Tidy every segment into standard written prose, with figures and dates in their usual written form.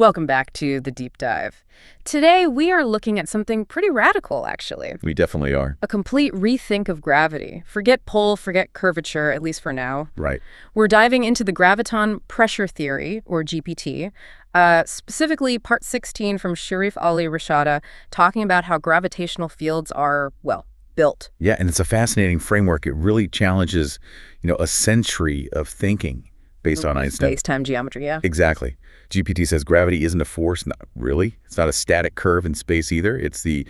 Welcome back to The Deep Dive. Today, we are looking at something pretty radical, actually. We definitely are. A complete rethink of gravity. Forget pull, forget curvature, at least for now. Right. We're diving into the Graviton Pressure Theory, or GPT, specifically Part 16 from Sharif Ali Rashada, talking about how gravitational fields are, well, built. Yeah, and it's a fascinating framework. It really challenges, a century of thinking based on Einstein. Space-time geometry, yeah. Exactly. GPT says gravity isn't a force. Not really. It's not a static curve in space either. It's the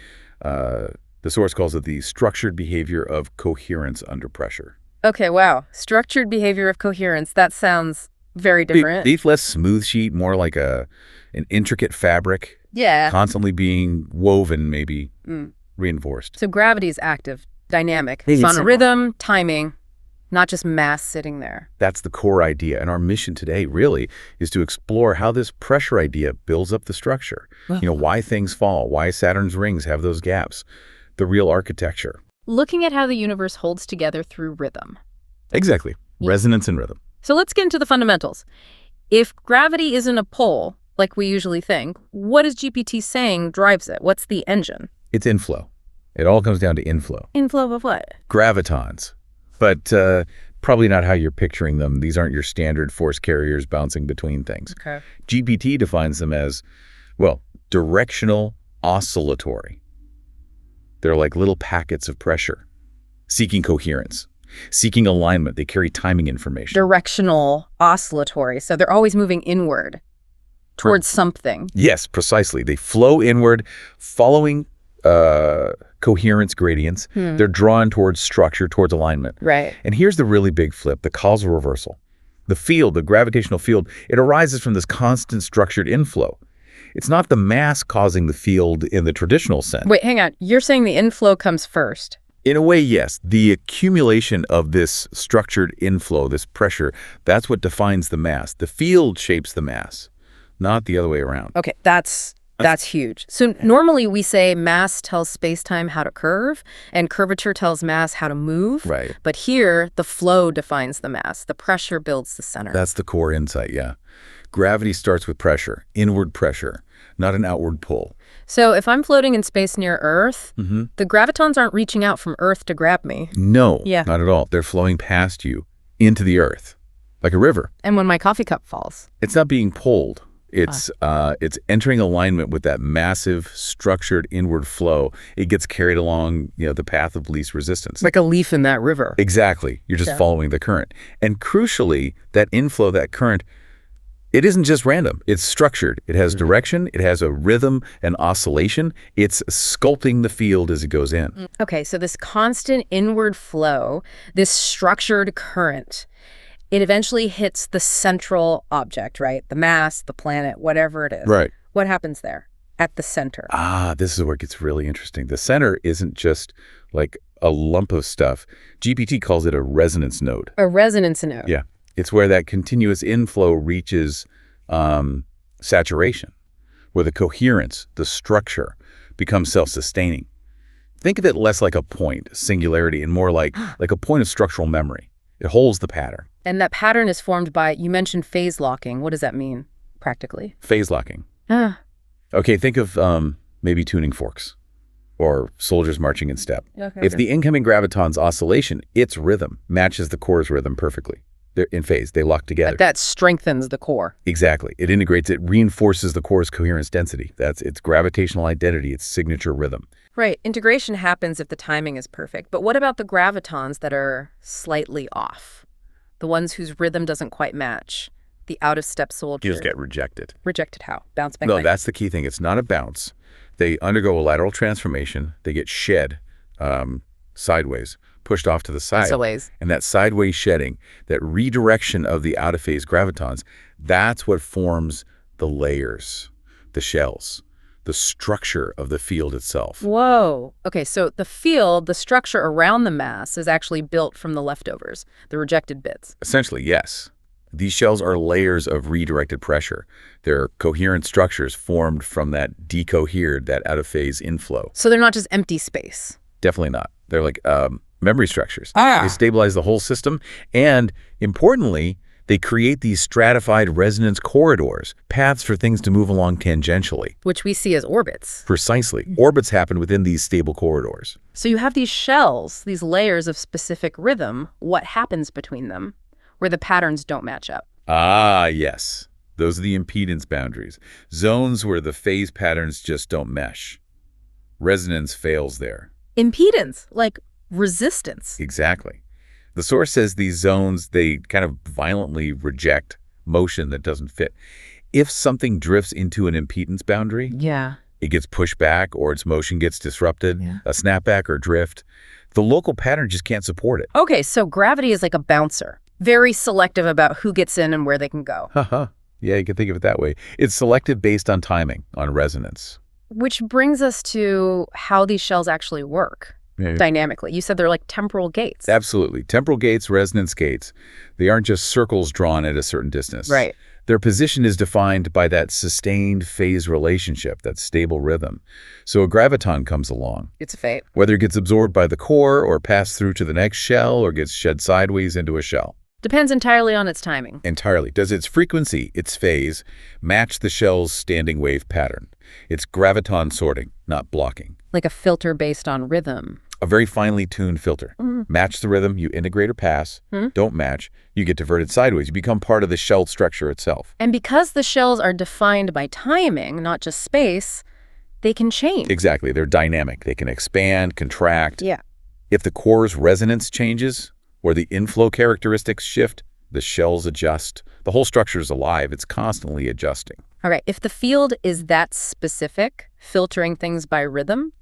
source calls it the structured behavior of coherence under pressure. Okay, wow. Structured behavior of coherence. That sounds very different. Beef less smooth sheet, more like an intricate fabric. Yeah. Constantly being woven, maybe reinforced. So gravity is active, dynamic. Maybe It's on simple. rhythm, timing, not just mass sitting there. That's the core idea. And our mission today really is to explore how this pressure idea builds up the structure. Why things fall, why Saturn's rings have those gaps, the real architecture. Looking at how the universe holds together through rhythm. Exactly. Resonance and rhythm. So let's get into the fundamentals. If gravity isn't a pull, like we usually think, what is GPT saying drives it? What's the engine? It's inflow. It all comes down to inflow. Inflow of what? Gravitons. But probably not how you're picturing them. These aren't your standard force carriers bouncing between things. Okay. GPT defines them as, directional oscillatory. They're like little packets of pressure, seeking coherence, seeking alignment. They carry timing information. Directional oscillatory. So they're always moving inward towards something. Yes, precisely. They flow inward, following coherence gradients. They're drawn towards structure, towards alignment. Right. And here's the really big flip, the causal reversal. The field, the gravitational field, it arises from this constant structured inflow. It's not the mass causing the field in the traditional sense. Wait, hang on. You're saying the inflow comes first. In a way, yes. The accumulation of this structured inflow, this pressure, that's what defines the mass. The field shapes the mass, not the other way around. Okay, that's huge. So normally we say mass tells space-time how to curve and curvature tells mass how to move. Right. But here, the flow defines the mass. The pressure builds the center. That's the core insight, yeah. Gravity starts with pressure, inward pressure, not an outward pull. So if I'm floating in space near Earth, the gravitons aren't reaching out from Earth to grab me. No, Yeah. not at all. They're flowing past you into the earth, like a river. And when my coffee cup falls. It's not being pulled. It's entering alignment with that massive, structured inward flow. It gets carried along, the path of least resistance. Like a leaf in that river. Exactly. You're just following the current. And crucially, that inflow, that current, it isn't just random. It's structured. It has direction. It has a rhythm and oscillation. It's sculpting the field as it goes in. Okay, so this constant inward flow, this structured current, it eventually hits the central object, right? The mass, the planet, whatever it is. Right. What happens there at the center? This is where it gets really interesting. The center isn't just like a lump of stuff. GPT calls it a resonance node. A resonance node. Yeah. It's where that continuous inflow reaches saturation, where the coherence, the structure, becomes self-sustaining. Think of it less like a point, singularity, and more like a point of structural memory. It holds the pattern. And that pattern is formed by, you mentioned phase locking. What does that mean, practically? Phase locking. Ah, Okay, think of maybe tuning forks or soldiers marching in step. okay. If the incoming graviton's oscillation, its rhythm, matches the core's rhythm perfectly. They're in phase. They lock together. That strengthens the core. Exactly. It integrates, it reinforces the core's coherence density. That's its gravitational identity, its signature rhythm. Right. Integration happens if the timing is perfect. But what about the gravitons that are slightly off? The ones whose rhythm doesn't quite match? The out-of-step soldier. You just get rejected. Rejected how? Bounce back? No, that's the key thing. It's not a bounce. They undergo a lateral transformation. They get shed sideways, pushed off to the side. Sideways. And that sideways shedding, that redirection of the out-of-phase gravitons, that's what forms the layers, the shells, the structure of the field itself. Whoa. Okay, so the field, the structure around the mass is actually built from the leftovers, the rejected bits. Essentially, yes. These shells are layers of redirected pressure. They're coherent structures formed from that decohered, that out-of-phase inflow. So they're not just empty space. Definitely not. They're like memory structures. Ah. They stabilize the whole system. And importantly, They create these stratified resonance corridors, paths for things to move along tangentially. Which we see as orbits. Precisely. Orbits happen within these stable corridors. So you have these shells, these layers of specific rhythm. What happens between them where the patterns don't match up? Ah, yes. Those are the impedance boundaries. Zones where the phase patterns just don't mesh. Resonance fails there. Impedance, like resistance. Exactly. The source says these zones, they kind of violently reject motion that doesn't fit. If something drifts into an impedance boundary, it gets pushed back or its motion gets disrupted, a snapback or drift, the local pattern just can't support it. Okay, so gravity is like a bouncer, very selective about who gets in and where they can go. Yeah, you can think of it that way. It's selective based on timing, on resonance. Which brings us to how these shells actually work. Dynamically. You said they're like temporal gates. Absolutely. Temporal gates, resonance gates, they aren't just circles drawn at a certain distance. Right. Their position is defined by that sustained phase relationship, that stable rhythm. So a graviton comes along. It's a fate. Whether it gets absorbed by the core or passed through to the next shell or gets shed sideways into a shell. Depends entirely on its timing. Entirely. Does its frequency, its phase, match the shell's standing wave pattern? It's graviton sorting, not blocking. Like a filter based on rhythm. A very finely tuned filter. Match the rhythm, you integrate or pass. Don't match, you get diverted sideways. You become part of the shell structure itself. And because the shells are defined by timing, not just space, they can change. Exactly. They're dynamic. They can expand, contract. Yeah. If the core's resonance changes or the inflow characteristics shift, the shells adjust. The whole structure is alive. It's constantly adjusting. All right. If the field is that specific, filtering things by rhythm,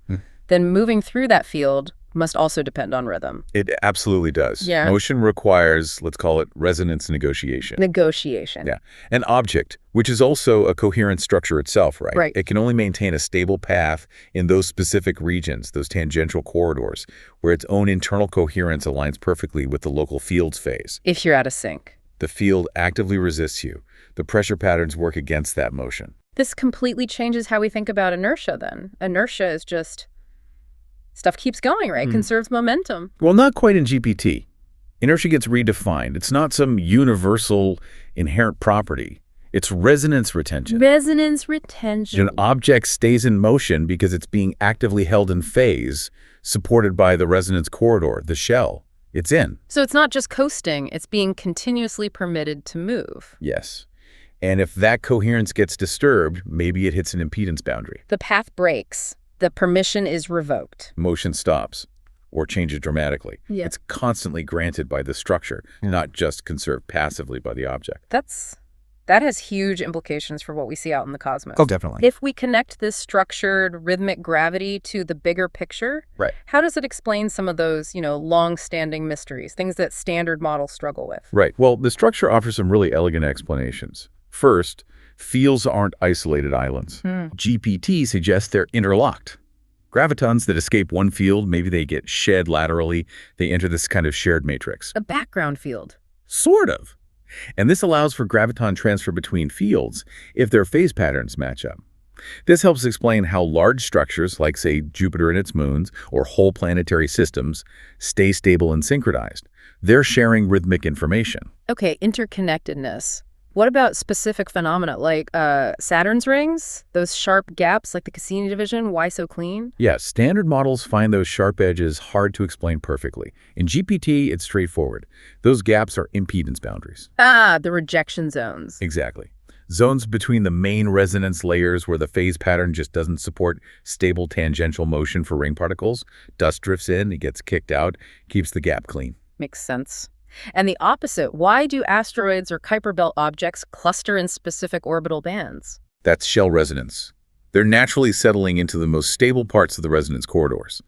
then moving through that field must also depend on rhythm. It absolutely does. Yeah. Motion requires, let's call it, resonance negotiation. Negotiation. Yeah. An object, which is also a coherent structure itself, right? Right. It can only maintain a stable path in those specific regions, those tangential corridors, where its own internal coherence aligns perfectly with the local field's phase. If you're out of sync. The field actively resists you. The pressure patterns work against that motion. This completely changes how we think about inertia then. Inertia is just stuff keeps going, right? Conserves momentum. Well, not quite in GPT. Inertia gets redefined. It's not some universal inherent property. It's resonance retention. Resonance retention. An object stays in motion because it's being actively held in phase, supported by the resonance corridor, the shell. It's in. So it's not just coasting, it's being continuously permitted to move. Yes. And if that coherence gets disturbed, maybe it hits an impedance boundary. The path breaks. The permission is revoked. Motion stops or changes dramatically. Yeah. It's constantly granted by the structure, not just conserved passively by the object. That has huge implications for what we see out in the cosmos. Oh, definitely. If we connect this structured rhythmic gravity to the bigger picture, Right. how does it explain some of those, long-standing mysteries, things that standard models struggle with? Right. Well, the structure offers some really elegant explanations. First, fields aren't isolated islands. GPT suggests they're interlocked. Gravitons that escape one field, maybe they get shed laterally. They enter this kind of shared matrix. A background field. Sort of. And this allows for graviton transfer between fields if their phase patterns match up. This helps explain how large structures, like, say, Jupiter and its moons, or whole planetary systems, stay stable and synchronized. They're sharing rhythmic information. Okay, interconnectedness. What about specific phenomena like Saturn's rings? Those sharp gaps like the Cassini division? Why so clean? Yes, standard models find those sharp edges hard to explain perfectly. In GPT, it's straightforward. Those gaps are impedance boundaries. The rejection zones. Exactly. Zones between the main resonance layers where the phase pattern just doesn't support stable tangential motion for ring particles. Dust drifts in, it gets kicked out, keeps the gap clean. Makes sense. And the opposite, why do asteroids or Kuiper belt objects cluster in specific orbital bands? That's shell resonance. They're naturally settling into the most stable parts of the resonance corridors.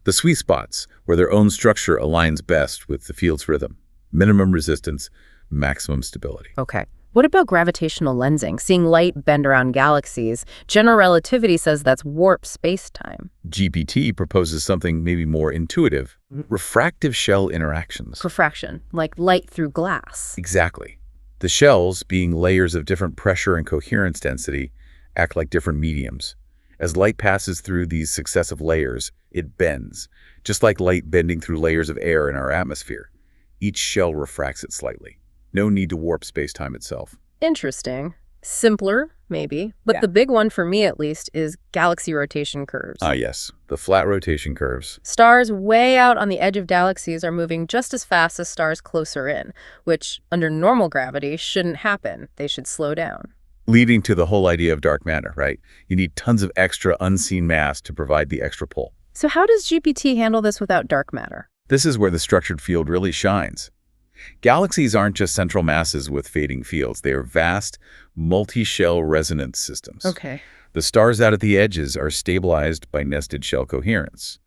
The sweet spots where their own structure aligns best with the field's rhythm. Minimum resistance, maximum stability. Okay. What about gravitational lensing, seeing light bend around galaxies? General relativity says that's warp space-time. GPT proposes something maybe more intuitive. Refractive shell interactions. Refraction, like light through glass. Exactly. The shells, being layers of different pressure and coherence density, act like different mediums. As light passes through these successive layers, it bends, just like light bending through layers of air in our atmosphere. Each shell refracts it slightly. No need to warp space-time itself. Interesting. Simpler, maybe. But Yeah. the big one, for me at least, is galaxy rotation curves. Ah, yes. The flat rotation curves. Stars way out on the edge of galaxies are moving just as fast as stars closer in, which, under normal gravity, shouldn't happen. They should slow down. Leading to the whole idea of dark matter, right? You need tons of extra unseen mass to provide the extra pull. So how does GPT handle this without dark matter? This is where the structured field really shines. Galaxies aren't just central masses with fading fields. They are vast, multi-shell resonance systems. Okay. The stars out at the edges are stabilized by nested shell coherence.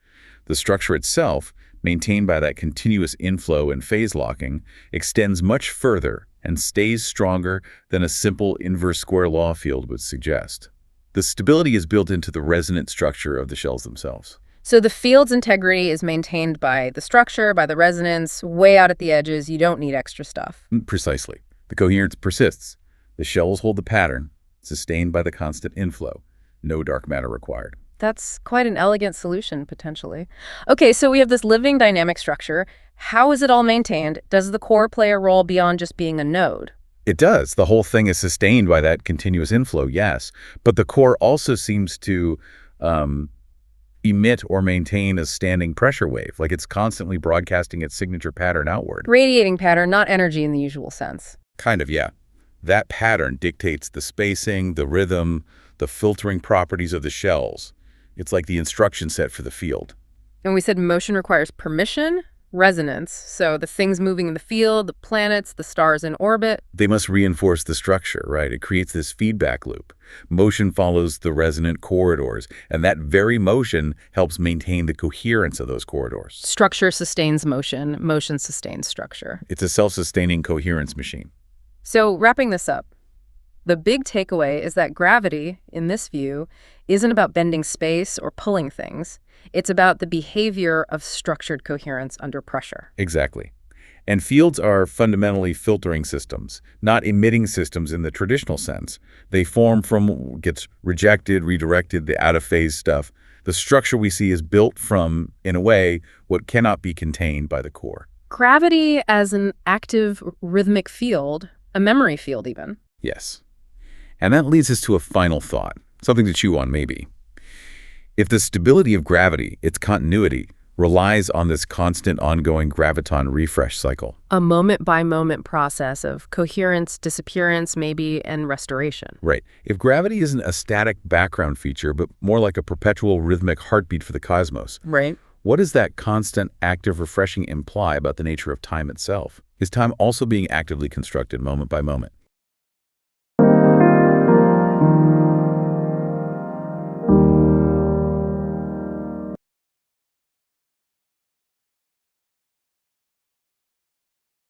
The structure itself, maintained by that continuous inflow and phase locking, extends much further and stays stronger than a simple inverse square law field would suggest. The stability is built into the resonant structure of the shells themselves. So the field's integrity is maintained by the structure, by the resonance, way out at the edges. You don't need extra stuff. Precisely. The coherence persists. The shells hold the pattern, sustained by the constant inflow. No dark matter required. That's quite an elegant solution, potentially. Okay, so we have this living dynamic structure. How is it all maintained? Does the core play a role beyond just being a node? It does. The whole thing is sustained by that continuous inflow, yes. But the core also seems to emit or maintain a standing pressure wave, like it's constantly broadcasting its signature pattern outward. Radiating pattern, not energy in the usual sense. Kind of, yeah. That pattern dictates the spacing, the rhythm, the filtering properties of the shells. It's like the instruction set for the field. And we said motion requires permission, resonance. So the things moving in the field, the planets, the stars in orbit. They must reinforce the structure, right? It creates this feedback loop. Motion follows the resonant corridors, and that very motion helps maintain the coherence of those corridors. Structure sustains motion, motion sustains structure. It's a self-sustaining coherence machine. So wrapping this up, the big takeaway is that gravity, in this view, isn't about bending space or pulling things. It's about the behavior of structured coherence under pressure. Exactly. And fields are fundamentally filtering systems, not emitting systems in the traditional sense. They form from what gets rejected, redirected, the out-of-phase stuff. The structure we see is built from, in a way, what cannot be contained by the core. Gravity as an active rhythmic field, a memory field even. Yes. And that leads us to a final thought, something to chew on maybe. If the stability of gravity, its continuity, relies on this constant ongoing graviton refresh cycle. A moment-by-moment process of coherence, disappearance, maybe, and restoration. Right. If gravity isn't a static background feature, but more like a perpetual rhythmic heartbeat for the cosmos, Right. what does that constant, active refreshing imply about the nature of time itself? Is time also being actively constructed moment by moment?